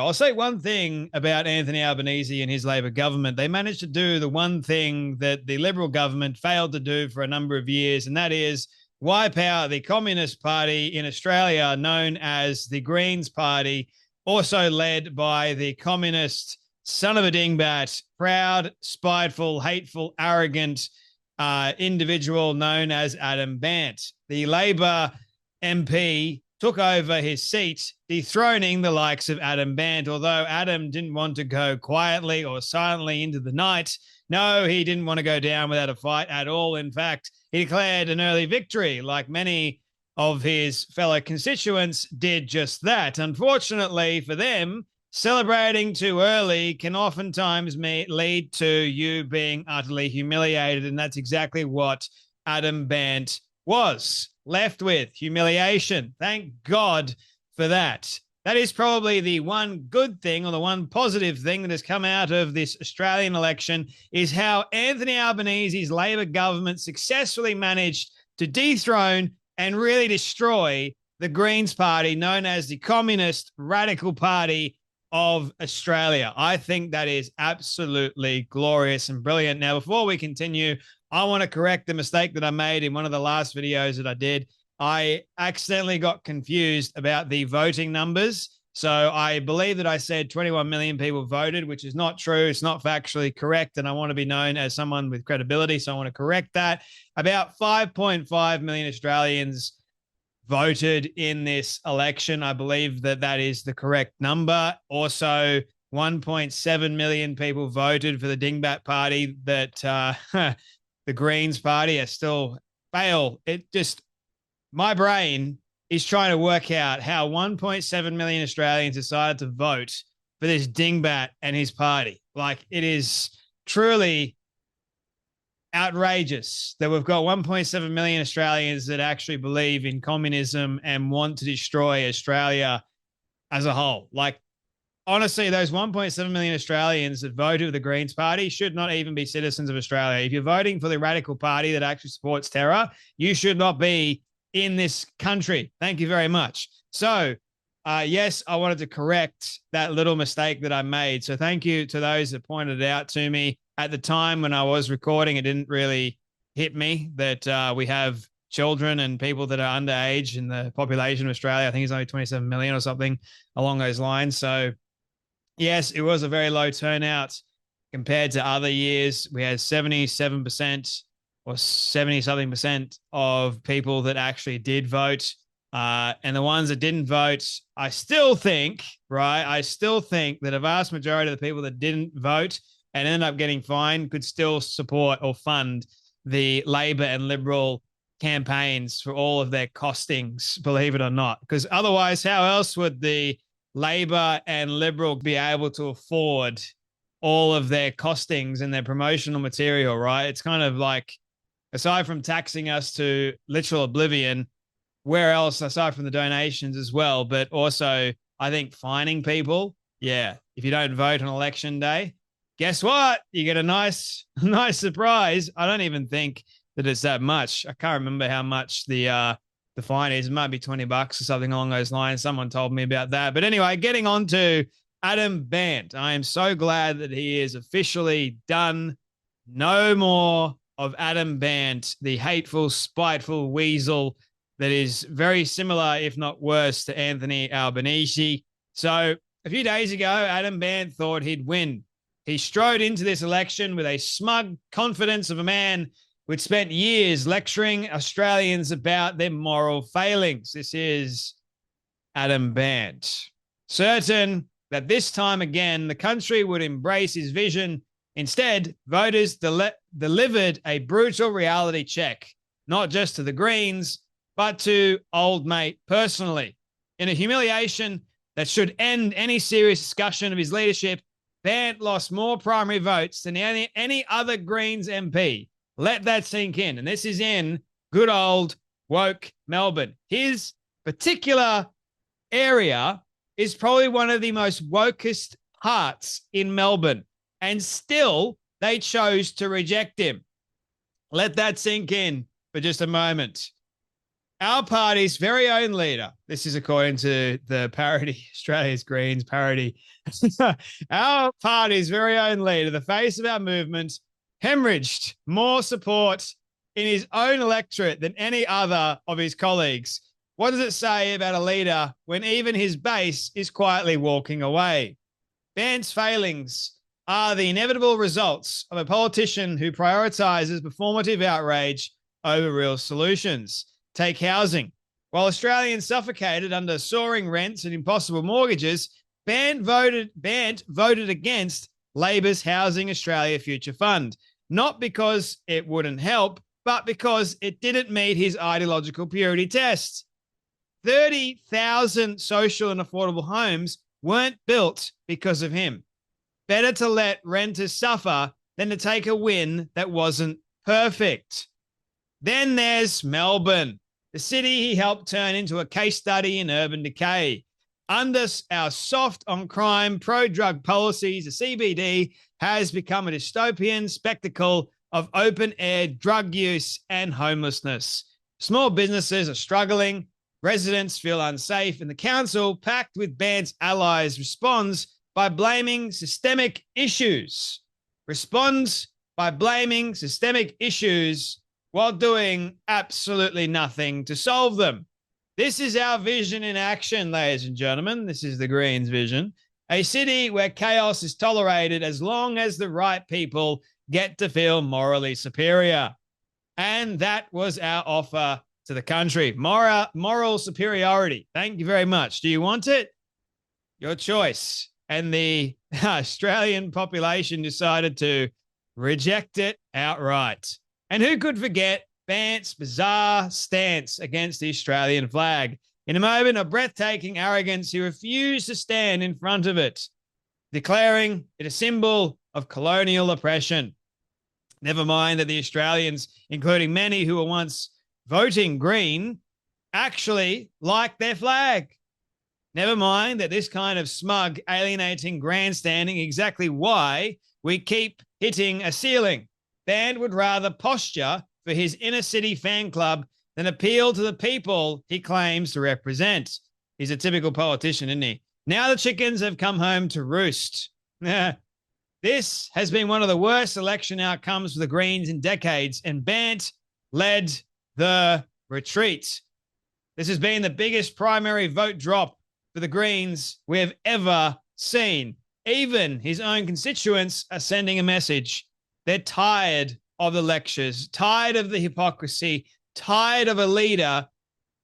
I'll say one thing about Anthony Albanese and his Labor government. They managed to do the one thing that the Liberal government failed to do for a number of years, and that is wipe out the Communist Party in Australia, known as the Greens Party, also led by the communist son of a dingbat, proud, spiteful, hateful, arrogant individual known as Adam Bandt. The Labor MP took over his seat, dethroning the likes of Adam Bandt. Although Adam didn't want to go quietly or silently into the night, no, he didn't want to go down without a fight at all. In fact, he declared an early victory, like many of his fellow constituents did just that. Unfortunately for them, celebrating too early can oftentimes lead to you being utterly humiliated, and that's exactly what Adam Bandt was left with, humiliation. Thank God for that. That is probably the one good thing, or the one positive thing that has come out of this Australian election, is how Anthony Albanese's Labor government successfully managed to dethrone and really destroy the Greens Party, known as the Communist Radical Party of Australia. I think that is absolutely glorious and brilliant. Now, before we continue, I want to correct the mistake that I made in one of the last videos that I did. I accidentally got confused about the voting numbers. So I believe that I said 21 million people voted, which is not true. It's not factually correct. And I want to be known as someone with credibility. So I want to correct that. About 5.5 million Australians voted in this election. I believe that that is the correct number. Also, 1.7 million people voted for the Dingbat Party that the Greens Party. I still fail. My brain is trying to work out how 1.7 million Australians decided to vote for this dingbat and his party. Like, it is truly outrageous that we've got 1.7 million Australians that actually believe in communism and want to destroy Australia as a whole. Like, honestly, those 1.7 million Australians that voted for the Greens Party should not even be citizens of Australia. If you're voting for the radical party that actually supports terror, you should not be in this country. Thank you very much. So, yes, I wanted to correct that little mistake that I made. So thank you to those that pointed it out to me. At the time when I was recording, it didn't really hit me that we have children and people that are underage in the population of Australia. I think it's only 27 million or something along those lines. So, yes, it was a very low turnout compared to other years. We had 77% or 70-something percent of people that actually did vote. And the ones that didn't vote, I still think that a vast majority of the people that didn't vote and ended up getting fined could still support or fund the Labor and Liberal campaigns for all of their costings, believe it or not. Because otherwise, how else would the Labor and Liberal be able to afford all of their costings and their promotional material, right? It's kind of like, aside from taxing us to literal oblivion, where else aside from the donations as well, but also I think fining people. Yeah. If you don't vote on election day, guess what? You get a nice surprise. I don't even think that it's that much. I can't remember how much the fine is. It might be $20 or something along those lines. Someone told me about that. But anyway, getting on to Adam Bandt. I am so glad that he is officially done. No more of Adam Bandt, the hateful, spiteful weasel that is very similar, if not worse, to Anthony Albanese. So a few days ago, Adam Bandt thought he'd win. He strode into this election with a smug confidence of a man who'd spent years lecturing Australians about their moral failings. This is Adam Bandt. Certain that this time again, the country would embrace his vision. Instead, voters delivered a brutal reality check, not just to the Greens, but to old mate personally. In a humiliation that should end any serious discussion of his leadership, Bandt lost more primary votes than any other Greens MP. Let that sink in. And this is in good old woke Melbourne. His particular area is probably one of the most wokest parts in Melbourne. And still, they chose to reject him. Let that sink in for just a moment. Our party's very own leader. This is according to the parody, Australia's Greens parody. Our party's very own leader, the face of our movement, hemorrhaged more support in his own electorate than any other of his colleagues. What does it say about a leader when even his base is quietly walking away? Bandt's failings are the inevitable results of a politician who prioritizes performative outrage over real solutions. Take housing. While Australians suffocated under soaring rents and impossible mortgages, Bandt voted against Labor's Housing Australia Future Fund, not because it wouldn't help, but because it didn't meet his ideological purity test. 30,000 social and affordable homes weren't built because of him. Better to let renters suffer than to take a win that wasn't perfect. Then there's Melbourne, the city he helped turn into a case study in urban decay. Under our soft on crime, pro-drug policies, the CBD has become a dystopian spectacle of open-air drug use and homelessness. Small businesses are struggling, residents feel unsafe, and the council, packed with Bandt's allies, responds by blaming systemic issues. Responds by blaming systemic issues while doing absolutely nothing to solve them. This is our vision in action, ladies and gentlemen. This is the Greens' vision. A city where chaos is tolerated as long as the right people get to feel morally superior. And that was our offer to the country. Moral superiority. Thank you very much. Do you want it? Your choice. And the Australian population decided to reject it outright. And who could forget Bandt's bizarre stance against the Australian flag? In a moment of breathtaking arrogance, he refused to stand in front of it, declaring it a symbol of colonial oppression. Never mind that the Australians, including many who were once voting Green, actually like their flag. Never mind that this kind of smug, alienating grandstanding exactly why we keep hitting a ceiling. Bandt would rather posture for his inner city fan club than appeal to the people he claims to represent. He's a typical politician, isn't he? Now the chickens have come home to roost. This has been one of the worst election outcomes for the Greens in decades, and Bandt led the retreat. This has been the biggest primary vote drop for the Greens we have ever seen. Even his own constituents are sending a message. They're tired of the lectures, tired of the hypocrisy, tired of a leader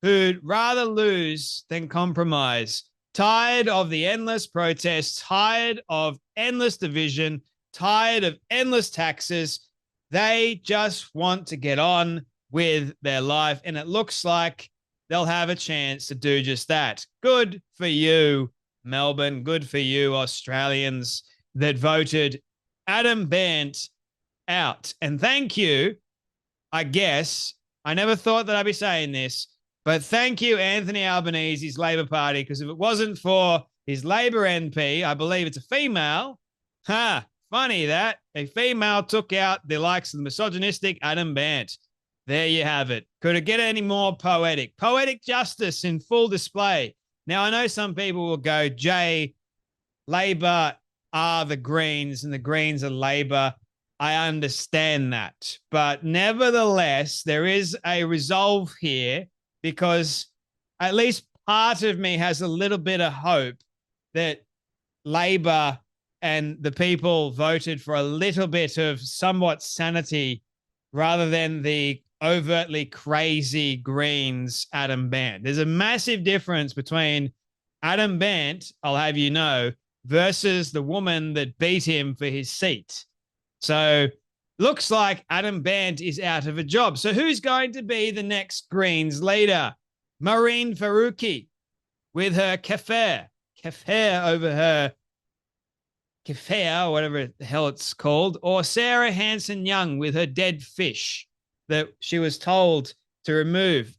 who'd rather lose than compromise, tired of the endless protests, tired of endless division, tired of endless taxes. They just want to get on with their life, and it looks like they'll have a chance to do just that. Good for you, Melbourne. Good for you, Australians, that voted Adam Bandt out. And thank you, I guess, I never thought that I'd be saying this, but thank you, Anthony Albanese, his Labor Party, because if it wasn't for his Labor MP, I believe it's a female, funny that, a female took out the likes of the misogynistic Adam Bandt. There you have it. Could it get any more poetic? Poetic justice in full display. Now, I know some people will go, Jay, Labor are the Greens and the Greens are Labor. I understand that. But nevertheless, there is a resolve here because at least part of me has a little bit of hope that Labor and the people voted for a little bit of somewhat sanity rather than the overtly crazy Greens Adam Bandt. There's a massive difference between Adam Bandt, I'll have you know, versus the woman that beat him for his seat. So looks like Adam Bandt is out of a job. So who's going to be the next Greens leader? Maureen Faruqi with her kafir over her kafir, whatever the hell it's called, or Sarah Hanson-Young with her dead fish that she was told to remove.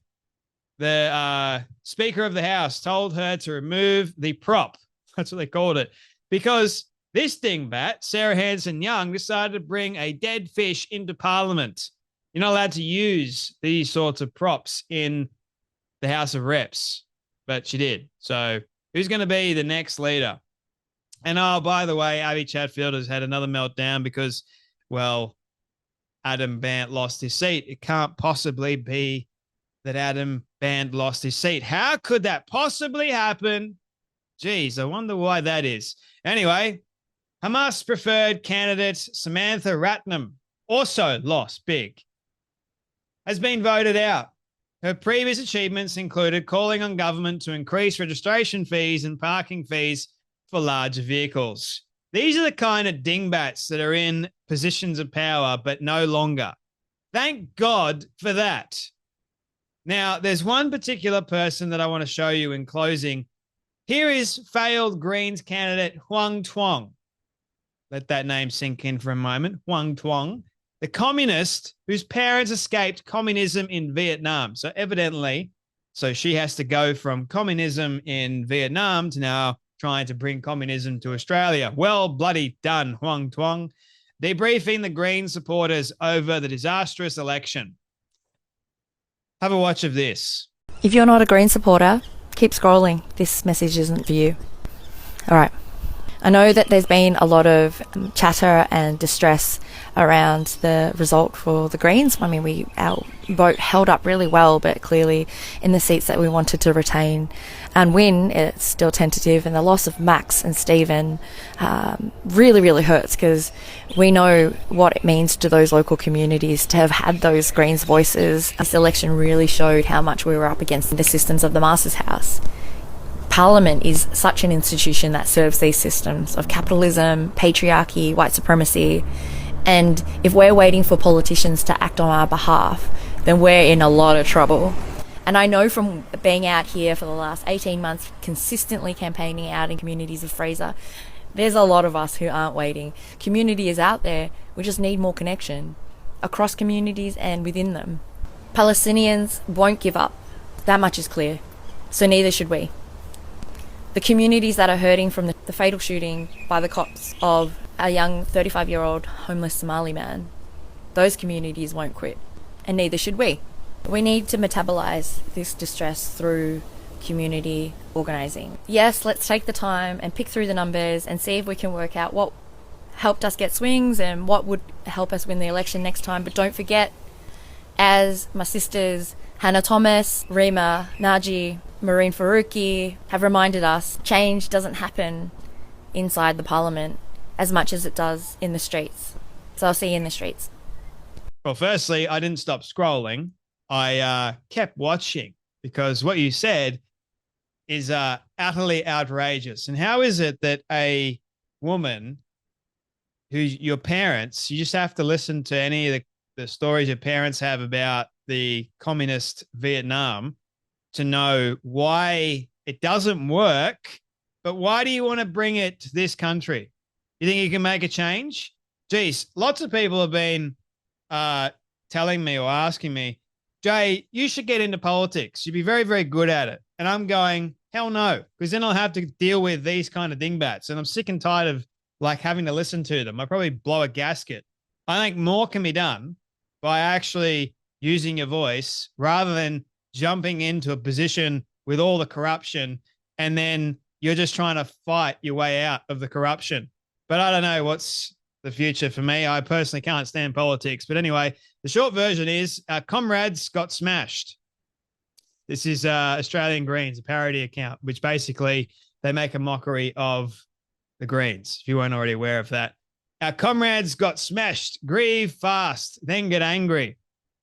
The Speaker of the House told her to remove the prop. That's what they called it. Because this dingbat, Sarah Hanson-Young, decided to bring a dead fish into Parliament. You're not allowed to use these sorts of props in the House of Reps, but she did. So who's going to be the next leader? And oh, by the way, Abby Chatfield has had another meltdown because, well, Adam Bandt lost his seat. It can't possibly be that Adam Bandt lost his seat. How could that possibly happen? Geez, I wonder why that is. Anyway, Hamas preferred candidate Samantha Ratnam also lost big, has been voted out. Her previous achievements included calling on government to increase registration fees and parking fees for larger vehicles. These are the kind of dingbats that are in positions of power, but no longer. Thank God for that. Now, there's one particular person that I want to show you in closing. Here is failed Greens candidate Huong Truong. Let that name sink in for a moment. Huong Truong, the communist whose parents escaped communism in Vietnam. So evidently, she has to go from communism in Vietnam to now trying to bring communism to Australia. Well, bloody done, Huong Truong. Debriefing the Green supporters over the disastrous election. Have a watch of this. If you're not a Green supporter, keep scrolling. This message isn't for you. All right. I know that there's been a lot of chatter and distress around the result for the Greens. I mean, our vote held up really well, but clearly in the seats that we wanted to retain and win, it's still tentative. And the loss of Max and Stephen really, really hurts, because we know what it means to those local communities to have had those Greens voices. This election really showed how much we were up against the systems of the Master's House. Parliament is such an institution that serves these systems of capitalism, patriarchy, white supremacy. And if we're waiting for politicians to act on our behalf, then we're in a lot of trouble. And I know from being out here for the last 18 months, consistently campaigning out in communities of Fraser, there's a lot of us who aren't waiting. Community is out there. We just need more connection across communities and within them. Palestinians won't give up. That much is clear. So neither should we. The communities that are hurting from the fatal shooting by the cops of a young 35-year-old homeless Somali man, those communities won't quit, and neither should we. We need to metabolise this distress through community organising. Yes, let's take the time and pick through the numbers and see if we can work out what helped us get swings and what would help us win the election next time. But don't forget, as my sisters Hannah Thomas, Rima Naji, Maureen Faruqi have reminded us, change doesn't happen inside the parliament as much as it does in the streets. So I'll see you in the streets. Well, firstly, I didn't stop scrolling. I kept watching, because what you said is utterly outrageous. And how is it that a woman who's your parents, you just have to listen to any of the stories your parents have about the communist Vietnam to know why it doesn't work, but why do you want to bring it to this country? You think you can make a change? Geez, lots of people have been telling me or asking me, Jay, you should get into politics. You'd be very, very good at it. And I'm going, hell no, because then I'll have to deal with these kind of dingbats. And I'm sick and tired of having to listen to them. I probably blow a gasket. I think more can be done by actually using your voice rather than jumping into a position with all the corruption and then you're just trying to fight your way out of the corruption. But I don't know what's the future for me. I personally can't stand politics. But anyway, the short version is comrades got smashed. This is Australian Greens, a parody account, which basically they make a mockery of the Greens, if you weren't already aware of that. Our comrades got smashed. Grieve fast, then get angry.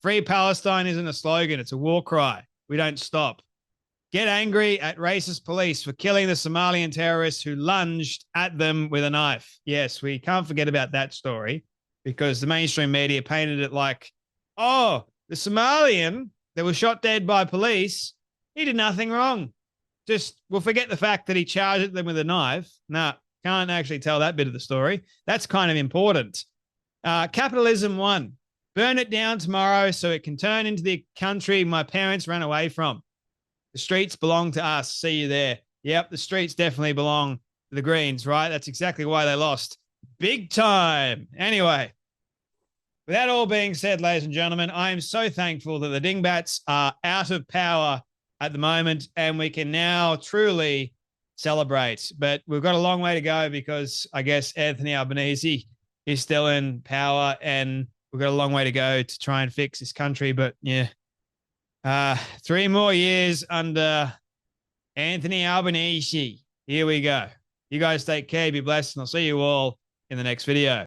Free Palestine isn't a slogan. It's a war cry. We don't stop. Get angry at racist police for killing the Somalian terrorists who lunged at them with a knife. Yes, we can't forget about that story, because the mainstream media painted it like, oh, the Somalian that was shot dead by police, he did nothing wrong. Just, we'll forget the fact that he charged at them with a knife. Nah, can't actually tell that bit of the story. That's kind of important. Capitalism won. Burn it down tomorrow so it can turn into the country my parents ran away from. The streets belong to us. See you there. Yep, the streets definitely belong to the Greens, right? That's exactly why they lost. Big time. Anyway, with that all being said, ladies and gentlemen, I am so thankful that the dingbats are out of power at the moment, and we can now truly celebrate. But we've got a long way to go because I guess Anthony Albanese is still in power, and we've got a long way to go to try and fix this country. But yeah, 3 more years under Anthony Albanese. Here we go. You guys take care, be blessed, and I'll see you all in the next video.